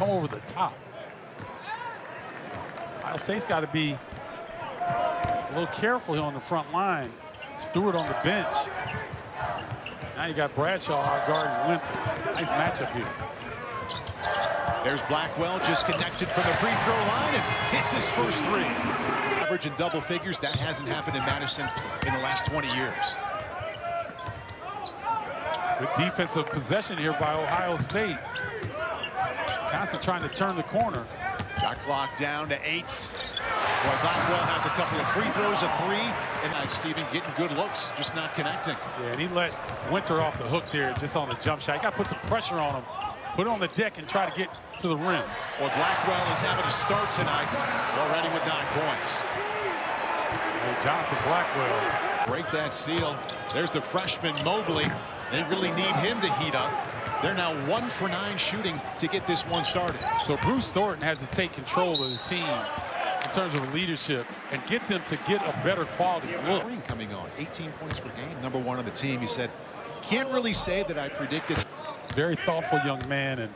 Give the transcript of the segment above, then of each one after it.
come over the top. Ohio State's got to be a little careful here on the front line. Stewart on the bench. Now you got Bradshaw guarding Winter. Nice matchup here. There's Blackwell just connected from the free throw line and hits his first three. Average in double figures. That hasn't happened in Madison in the last 20 years. Good defensive possession here by Ohio State. Constantly trying to turn the corner. Shot clock down to 8. Boy, Blackwell has a couple of free throws, a 3, and Steven getting good looks, just not connecting. Yeah, and he let Winter off the hook there just on the jump shot. You got to put some pressure on him. Put it on the deck and try to get to the rim. Well, Blackwell is having a start tonight, already with 9 points. Hey, Jonathan Blackwell. Break that seal. There's the freshman Mobley. They really need him to heat up. They're now 1 for 9 shooting to get this one started. So Bruce Thornton has to take control of the team in terms of leadership and get them to get a better quality look. Coming on, 18 points per game, #1 on the team. He said, can't really say that I predicted. Very thoughtful young man and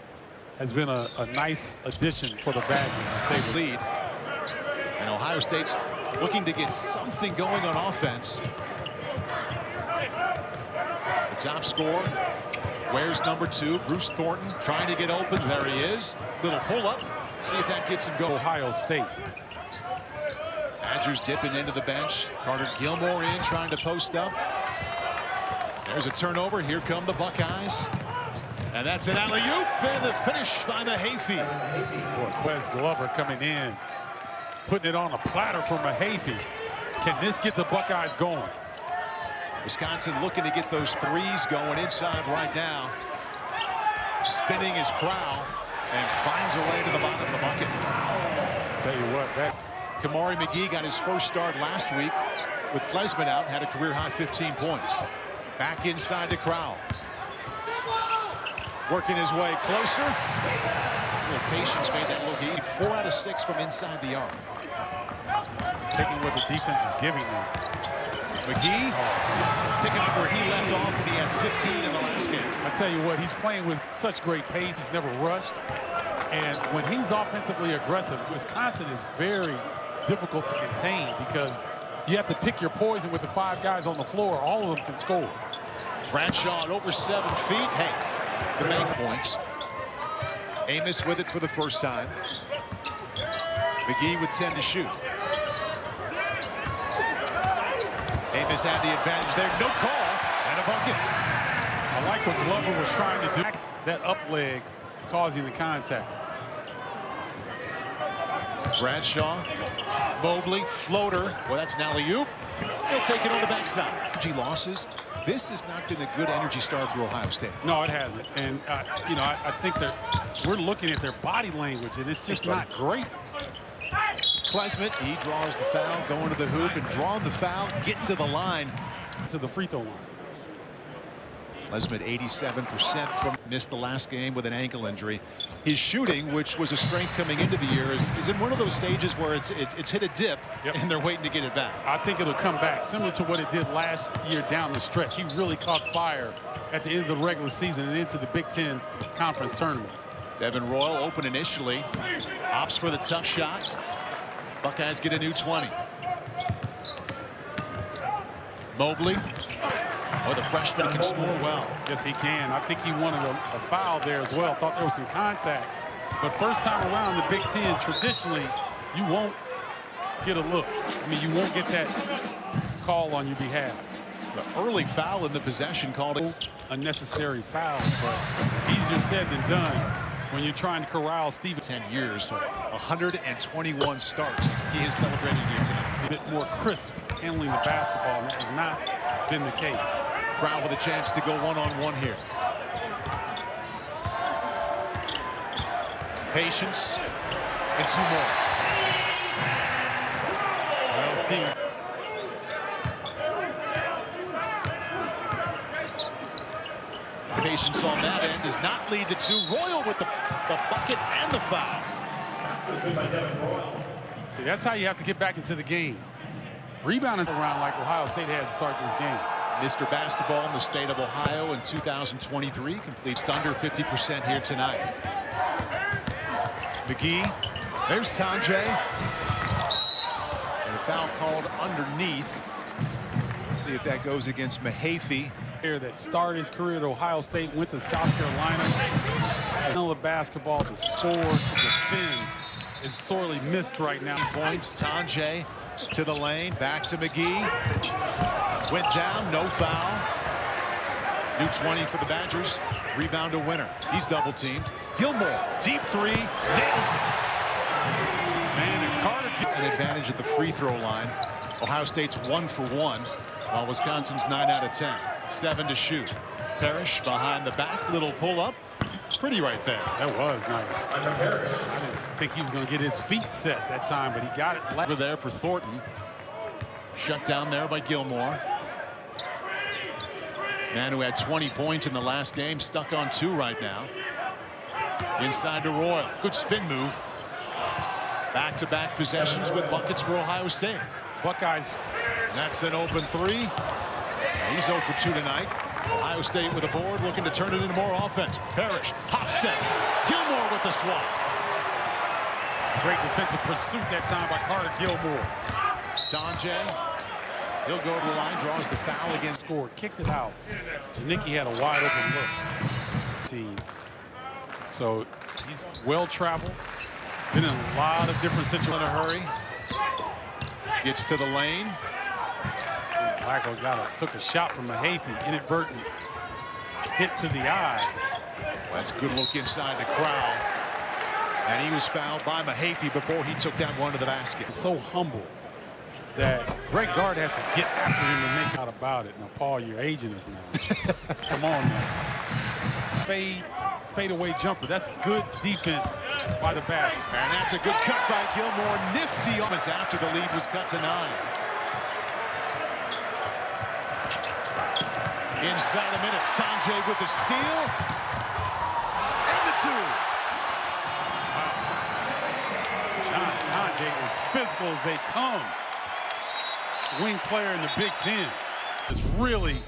has been a nice addition for the Badgers to say the lead. And Ohio State's looking to get something going on offense. The top scorer, where's #2? Bruce Thornton trying to get open. There he is. Little pull up. See if that gets him going. Ohio State. Badgers dipping into the bench. Carter Gilmore in trying to post up. There's a turnover. Here come the Buckeyes. And that's an alley-oop, and the finish by Mahaffey. Boy, Quez Glover coming in, putting it on a platter for Mahaffey. Can this get the Buckeyes going? Wisconsin looking to get those threes going inside right now. Spinning his Crowell and finds a way to the bottom of the bucket. Tell you what, that Kamari McGee got his first start last week with Klesman out, had a career-high 15 points. Back inside to Crowell. Working his way closer. A little patience made that look easy. 4 out of 6 from inside the arc. Taking what the defense is giving them. McGee picking up where he left off when he had 15 in the last game. I tell you what, he's playing with such great pace. He's never rushed. And when he's offensively aggressive, Wisconsin is very difficult to contain because you have to pick your poison with the 5 guys on the floor. All of them can score. Bradshaw at over 7 feet. Hey, the main points. Amos with it for the first time. McGee with 10 to shoot. Amos had the advantage there. No call and a bucket. I like what Glover was trying to do. That up leg causing the contact. Bradshaw, Mobley, floater. Well, that's an alley-oop. They'll take it on the backside. Energy losses. This has not been a good energy start for Ohio State. No, it hasn't. And, you know, I think that we're looking at their body language, and it's just not great. Klesman, he draws the foul, going to the hoop and drawing the foul, getting to the line. To the free throw line. Klesman 87% from missed the last game with an ankle injury. His shooting, which was a strength coming into the year, is in one of those stages where it's hit a dip, and they're waiting to get it back. I think it'll come back, similar to what it did last year down the stretch. He really caught fire at the end of the regular season and into the Big Ten Conference tournament. Devin Royal open initially, opts for the tough shot. Buckeyes get a new 20. Mobley. Oh, the freshman can score well. Yes, he can. I think he wanted a foul there as well. Thought there was some contact. But first time around the Big Ten, traditionally, you won't get a look. I mean, you won't get that call on your behalf. The early foul in the possession called it. Unnecessary foul, but easier said than done when you're trying to corral Steven. 10 years, 121 starts. He is celebrating here tonight. A bit more crisp handling the basketball, and that has not been the case. Brown with a chance to go one-on-one here. Patience and 2 more. Well, Steve. Patience on that end does not lead to 2. Royal with the bucket and the foul. See, that's how you have to get back into the game. Rebounding around like Ohio State has to start this game. Mr. Basketball in the state of Ohio in 2023 completes under 50% here tonight. McGee. There's Tonje. And a foul called underneath. See if that goes against Mahaffey. That started his career at Ohio State, went to South Carolina. The basketball to score, to defend is sorely missed right now. Points. Tonje to the lane, back to McGee. Went down, no foul. New 20 for the Badgers. Rebound to Winner. He's double teamed. Gilmore, deep three, nails it. Man, and Carter an advantage at the free throw line. Ohio State's 1 for 1, while Wisconsin's 9 out of 10. 7 to shoot. Parrish behind the back, little pull up. Pretty right there. That was nice. I didn't think he was going to get his feet set that time, but he got it. Over there for Thornton. Shut down there by Gilmore. Man who had 20 points in the last game, stuck on 2 right now. Inside to Royal. Good spin move. Back-to-back possessions with buckets for Ohio State. Buckeyes. That's an open 3. He's 0 for 2 tonight. Ohio State with a board, looking to turn it into more offense. Parrish, hop step. Gilmore with the swat. Great defensive pursuit that time by Carter Gilmore. Tonje, he'll go to the line, draws the foul against. Scored, kicked it out. Janicki had a wide open look. Team. So he's well traveled. Been in a lot of different situations. In a hurry. Gets to the lane. Blackwell took a shot from Mahaffey, inadvertent hit to the eye. That's a good look inside the crowd. And he was fouled by Mahaffey before he took that one to the basket. It's so humble that Greg Gard has to get after him and make out about it. Now, Paul, you're aging us now. Come on now. Fade-away jumper. That's good defense by the back. And that's a good cut by Gilmore. Nifty moments after the lead was cut to 9. Inside a minute, Tonje with the steal. And the 2. John Tonje is physical as they come. Wing player in the Big Ten is really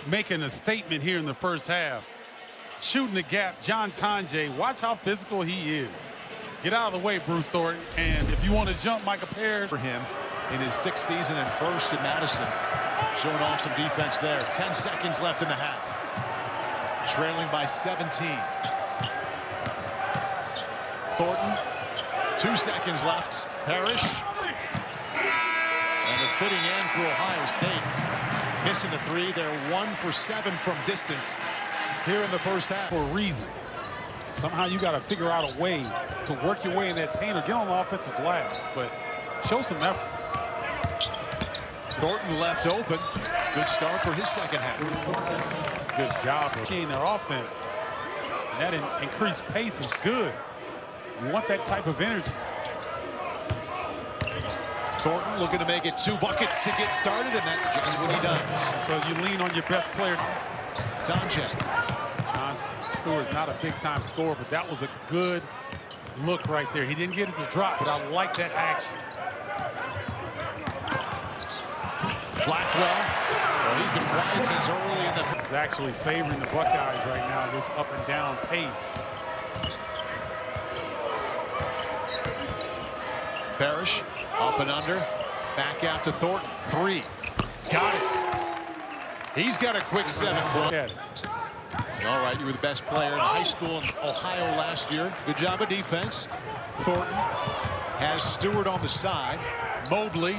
making a statement here in the first half. Shooting the gap, John Tonje, watch how physical he is. Get out of the way, Bruce Thornton. And if you want to jump Micah Parrish. For him in his 6th season and first at Madison. Showing off some defense there. 10 seconds left in the half. Trailing by 17. Thornton, 2 seconds left. Parrish. And a fitting end for Ohio State. Missing the 3. They're 1 for 7 from distance here in the first half. For a reason. Somehow you got to figure out a way to work your way in that paint or get on the offensive glass. But show some effort. Thornton left open. Good start for his second half. Good job of seeing their offense. And that increased pace is good. You want that type of energy. Thornton looking to make it 2 buckets to get started, and that's just what he does. So you lean on your best player. Tonje. John Stewart's not a big-time scorer, but that was a good look right there. He didn't get it to drop, but I like that action. Blackwell, well, he's been quiet since early in the. He's actually favoring the Buckeyes right now, this up and down pace. Parrish, up and under, back out to Thornton. 3, got it. He's got a quick 7. Look at it. All right, you were the best player in high school in Ohio last year. Good job of defense. Thornton has Stewart on the side. Mobley.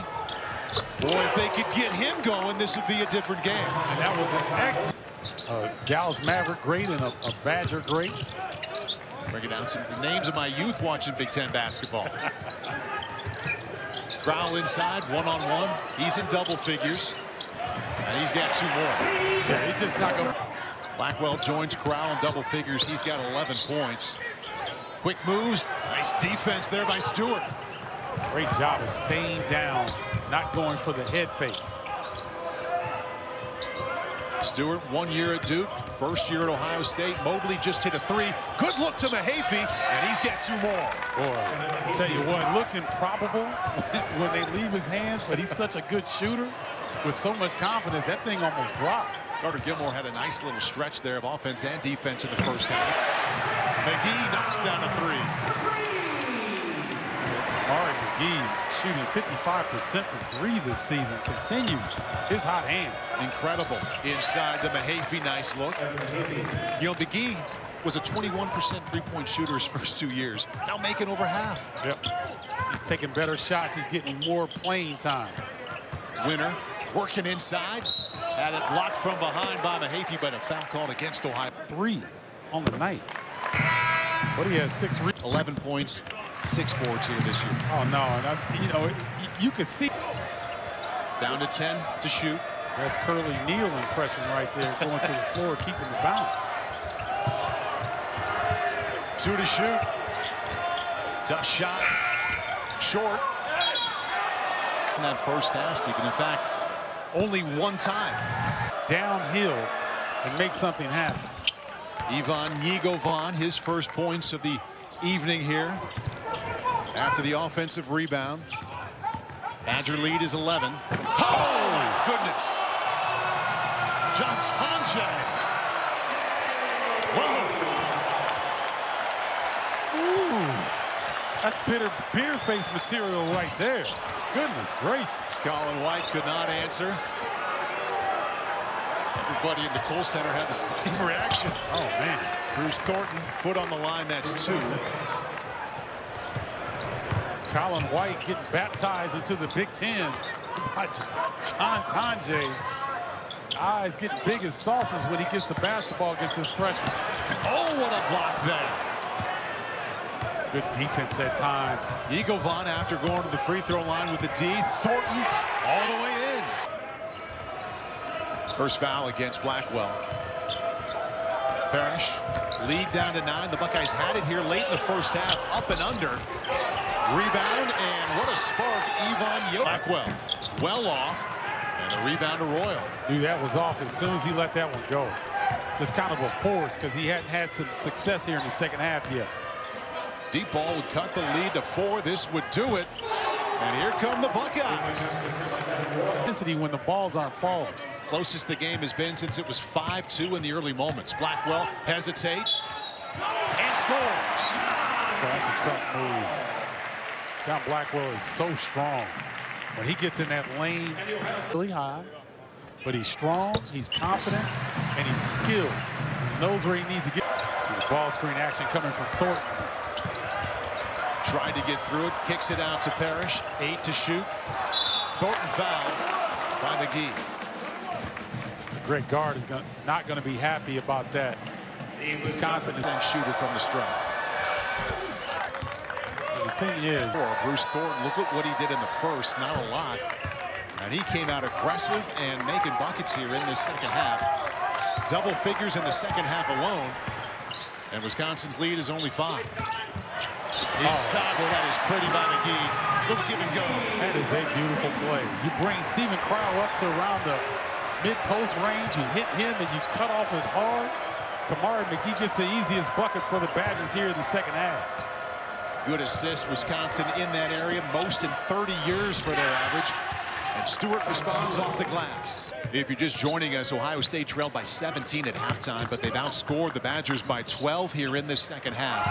Boy, if they could get him going, this would be a different game. And that was an excellent. Dallas Maverick great and a Badger great. Bringing down some of the names of my youth watching Big Ten basketball. Crowell inside, 1-on-1. He's in double figures. And he's got 2 more. Yeah, he's just not going to. Blackwell joins Crowell in double figures. He's got 11 points. Quick moves. Nice defense there by Stewart. Great job of staying down, not going for the head fake. Stewart, 1 year at Duke, first year at Ohio State. Mobley just hit a 3. Good look to Mahaffey, and he's got 2 more. Boy, I tell you what, looked improbable when they leave his hands, but he's such a good shooter with so much confidence. That thing almost dropped. Carter Gilmore had a nice little stretch there of offense and defense in the first half. McGee knocks down a 3. McGee shooting 55% from 3 this season. Continues his hot hand. Incredible inside to Mahaffey. Nice look. You know, McGee was a 21% three-point shooter his first 2 years. Now making over half. Yep. He's taking better shots. He's getting more playing time. Winner working inside. Had it blocked from behind by Mahaffey, but a foul called against Ohio. 3 on the night. What, he has 6 11 points, 6 boards here this year. Oh, no. And you know, you could see. Down to 10 to shoot. That's Curly Neal impression right there, going to the floor, keeping the balance. 2 to shoot. Tough shot. Short. In that first half, Stephen. In fact, only one time. Downhill and make something happen. Ivan Njegovan, his first points of the evening here after the offensive rebound. Badger lead is 11. Oh, goodness. John Tonje. Ooh, that's bitter beer face material right there. Goodness gracious. Colin White could not answer. Everybody in the Kohl Center had the same reaction. Oh, man. Bruce Thornton, foot on the line, that's 2. Colin White getting baptized into the Big Ten. John Tonje, eyes getting big as saucers when he gets the basketball against his freshman. Oh, what a block there. Good defense that time. Njegovan after going to the free throw line with the D. Thornton all the way in. First foul against Blackwell. Parrish, lead down to 9. The Buckeyes had it here late in the first half, up and under. Rebound, and what a spark, Ivan Blackwell. Well off, and the rebound to Royal. Knew that was off as soon as he let that one go. Just kind of a force because he hadn't had some success here in the second half yet. Deep ball would cut the lead to 4. This would do it. And here come the Buckeyes. When the balls aren't falling. Closest the game has been since it was 5-2 in the early moments. Blackwell hesitates and scores. That's a tough move. John Blackwell is so strong. When he gets in that lane, really high, but he's strong, he's confident, and he's skilled. He knows where he needs to get. See the ball screen action coming from Thornton. Tried to get through it, kicks it out to Parrish. 8 to shoot. Thornton fouled by McGee. The great guard is not going to be happy about that. Wisconsin is a shooter from the stripe. The thing is, Bruce Thornton, look at what he did in the first, not a lot. And he came out aggressive and making buckets here in this second half. Double figures in the second half alone. And Wisconsin's lead is only 5. Inside, well, that is pretty by McGee. Little give and go. That is a beautiful play. You bring Stephen Crowell up to around the mid-post range, you hit him, and you cut off it hard. Kamari McGee gets the easiest bucket for the Badgers here in the second half. Good assist, Wisconsin in that area, most in 30 years for their average. And Stewart responds off the glass. If you're just joining us, Ohio State trailed by 17 at halftime, but they've outscored the Badgers by 12 here in this second half.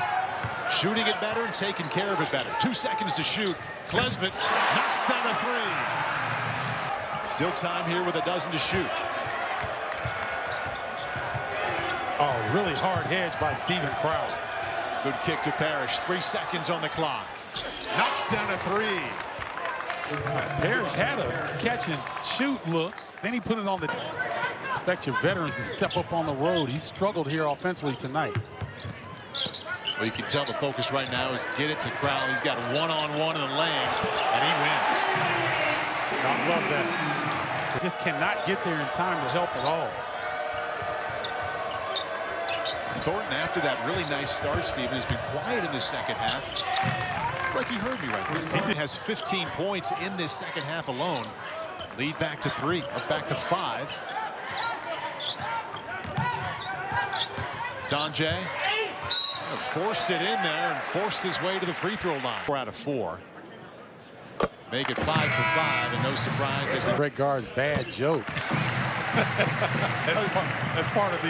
Shooting it better and taking care of it better. 2 seconds to shoot. Klesmit knocks down a 3. Still time here with a dozen to shoot. Oh, really hard hedge by Stephen Crowell. Good kick to Parrish. 3 seconds on the clock. Knocks down a 3. Parrish had a catch and shoot look. Then he put it on the. Expect your veterans to step up on the road. He struggled here offensively tonight. Well, you can tell the focus right now is get it to Crowell. He's got one-on-one in the lane, and he wins. I love that. Just cannot get there in time to help at all. Thornton, after that really nice start, Stephen, has been quiet in the second half. It's like he heard me right there. He has 15 points in this second half alone. Lead back to 3, or back to 5. Tonje forced it in there and forced his way to the free throw line. 4 out of 4. Make it 5 for 5, and no surprise as Greg Gard's bad jokes. that's part of the.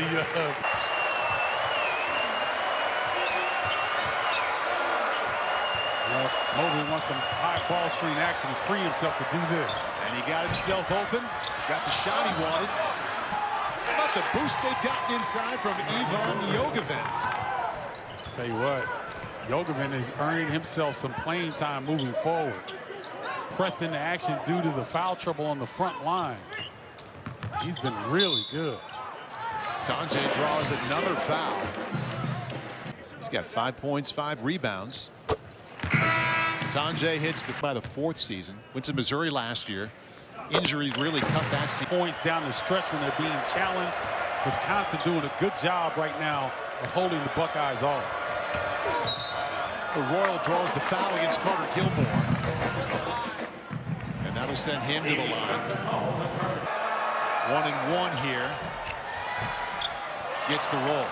Mobley wants some high ball screen action to free himself to do this. And he got himself open. Got the shot he wanted. How about the boost they've gotten inside from Ivan Yogevin? Tell you what, Yogevin is earning himself some playing time moving forward. Pressed into action due to the foul trouble on the front line. He's been really good. Tonje draws another foul. He's got 5 points, 5 rebounds. Tonje hits by the 4th season. Went to Missouri last year. Injuries really cut that season. Points down the stretch when they're being challenged. Wisconsin doing a good job right now of holding the Buckeyes off. The Royal draws the foul against Carter Gilmore. And that'll send him to the line. 1-and-1 here. Gets the roll.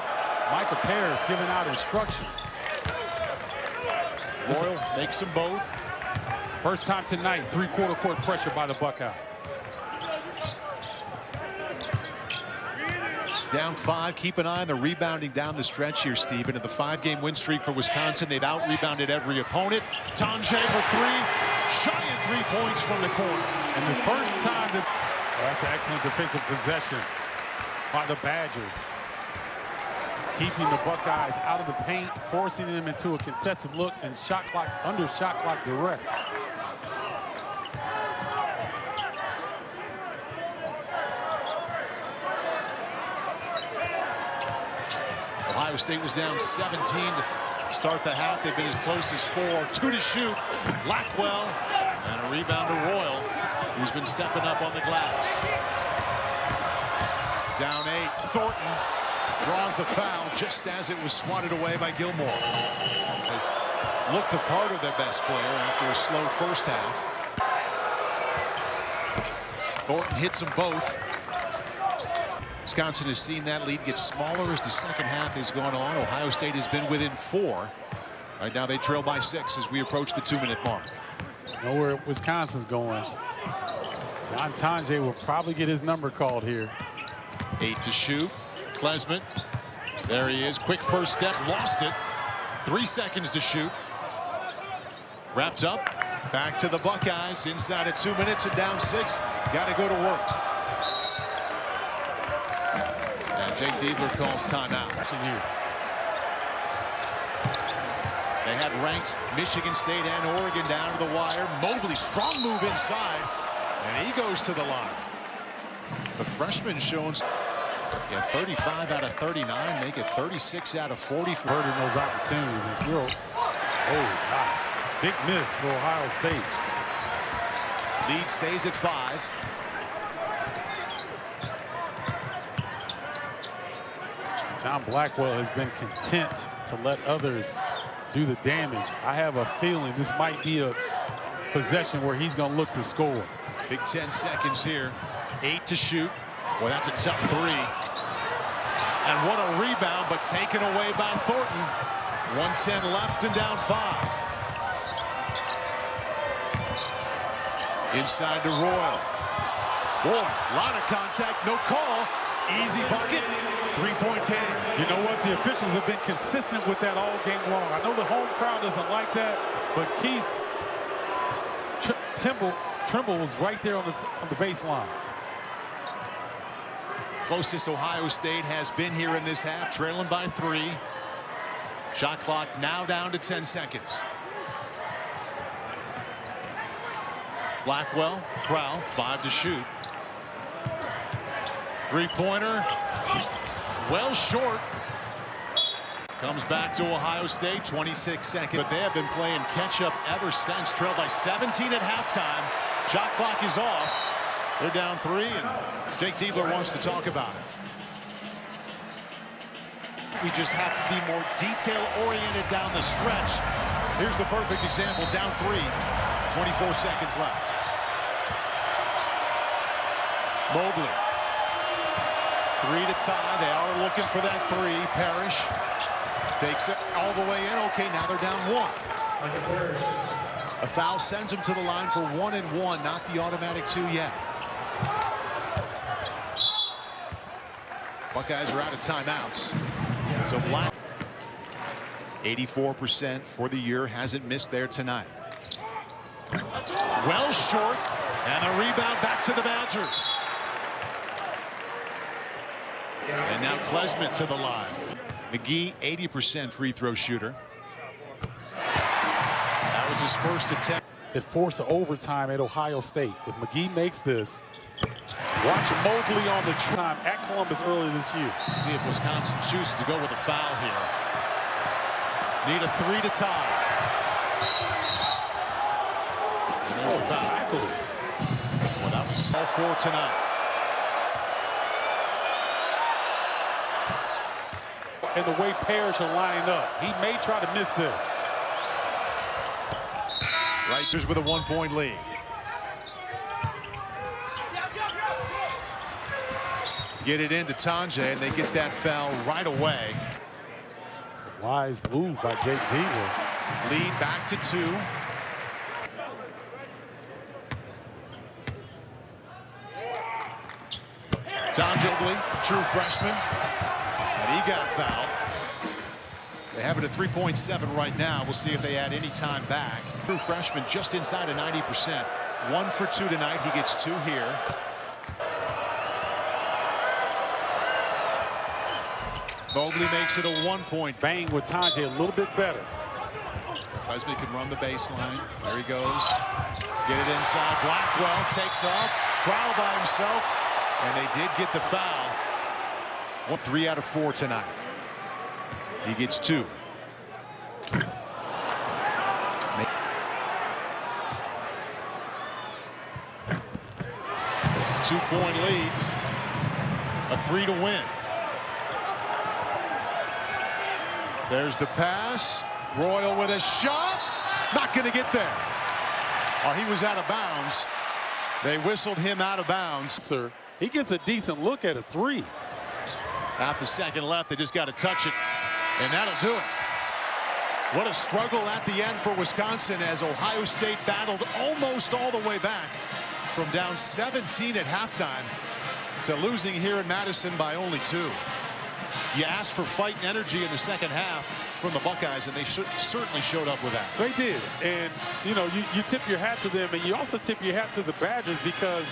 Micah Parrish giving out instructions. Royal makes them both. First time tonight, three-quarter court pressure by the Buckeyes. Down 5. Keep an eye on the rebounding down the stretch here, Stephen. In the 5-game win streak for Wisconsin, they've out-rebounded every opponent. Tonje for 3. Shy of 3 points from the corner. And the first time that... that's an excellent defensive possession by the Badgers. Keeping the Buckeyes out of the paint, forcing them into a contested look and shot clock under shot clock duress. Ohio State was down 17 to start the half. They've been as close as 4. 2 to shoot. Blackwell and a rebound to Royal, who's been stepping up on the glass. Down 8. Thornton draws the foul just as it was swatted away by Gilmore. Has looked the part of their best player after a slow first half. Thornton hits them both. Wisconsin has seen that lead get smaller as the second half has gone on. Ohio State has been within 4. Right now they trail by 6 as we approach the 2-minute mark. Know where Wisconsin's going. John Tonje will probably get his number called here. 8 to shoot. Klesmit. There he is. Quick first step. Lost it. 3 seconds to shoot. Wrapped up. Back to the Buckeyes. Inside of 2 minutes and down 6. Got to go to work. And Jake Diebler calls timeout. Here. They had ranked Michigan State and Oregon down to the wire. Mobley, strong move inside. And he goes to the line. The freshman showing 35 out of 39, make it 36 out of 40. Hurting those opportunities. And oh, God. Big miss for Ohio State. Lead stays at 5. John Blackwell has been content to let others do the damage. I have a feeling this might be a possession where he's going to look to score. Big 10 seconds here. 8 to shoot. Boy, that's a tough 3. And what a rebound, but taken away by Thornton. 1:10 left and down 5. Inside to Royal. Boy, a lot of contact, no call. Easy bucket, 3-point game. You know what? The officials have been consistent with that all game long. I know the home crowd doesn't like that, but Keith Trimble was right there on the baseline. Closest Ohio State has been here in this half, trailing by 3. Shot clock now down to 10 seconds. Blackwell, Crowell, 5 to shoot. 3-pointer, well short. Comes back to Ohio State, 26 seconds. But they have been playing catch-up ever since. Trailed by 17 at halftime. Shot clock is off. They're down 3, and Jake Diebler wants to talk about it. We just have to be more detail-oriented down the stretch. Here's the perfect example, down 3, 24 seconds left. Mobley. 3 to tie. They are looking for that 3. Parrish takes it all the way in. Okay, now they're down 1. A foul sends them to the line for 1-and-1, not the automatic 2 yet. Buckeyes are out of timeouts. So Black. 84% for the year. Hasn't missed there tonight. Well short, and a rebound back to the Badgers. And now Klesmit to the line. McGee, 80% free throw shooter. That was his first attempt. It forced overtime at Ohio State. If McGee makes this, watch Mobley on the time at Columbus early this year. See if Wisconsin chooses to go with a foul here. Need a three to tie. And there's the foul. Well, that was all four tonight. And the way pairs are lining up, he may try to miss this. Rutgers with a 1-point lead. Get it into Tonje, and they get that foul right away. It's a wise move by Jake Diva. Lead back to 2. Tonje, true freshman, and he got fouled. They have it at 3.7 right now. We'll see if they add any time back. True freshman just inside of 90%. 1 for 2 tonight. He gets 2 here. Mobley makes it a 1-point. Bang with Tonje a little bit better. Klesmit can run the baseline. There he goes. Get it inside. Blackwell takes off. Crowell by himself. And they did get the foul. 3 out of 4 tonight. He gets 2. 2-point lead. A 3 to win. There's the pass. Royal with a shot. Not going to get there. Oh, he was out of bounds. They whistled him out of bounds. Sir, he gets a decent look at a 3. Half a second left. They just got to touch it. And that'll do it. What a struggle at the end for Wisconsin as Ohio State battled almost all the way back from down 17 at halftime to losing here in Madison by only 2. You asked for fight and energy in the second half from the Buckeyes, and they certainly showed up with that. They did. And, you know, you tip your hat to them, and you also tip your hat to the Badgers because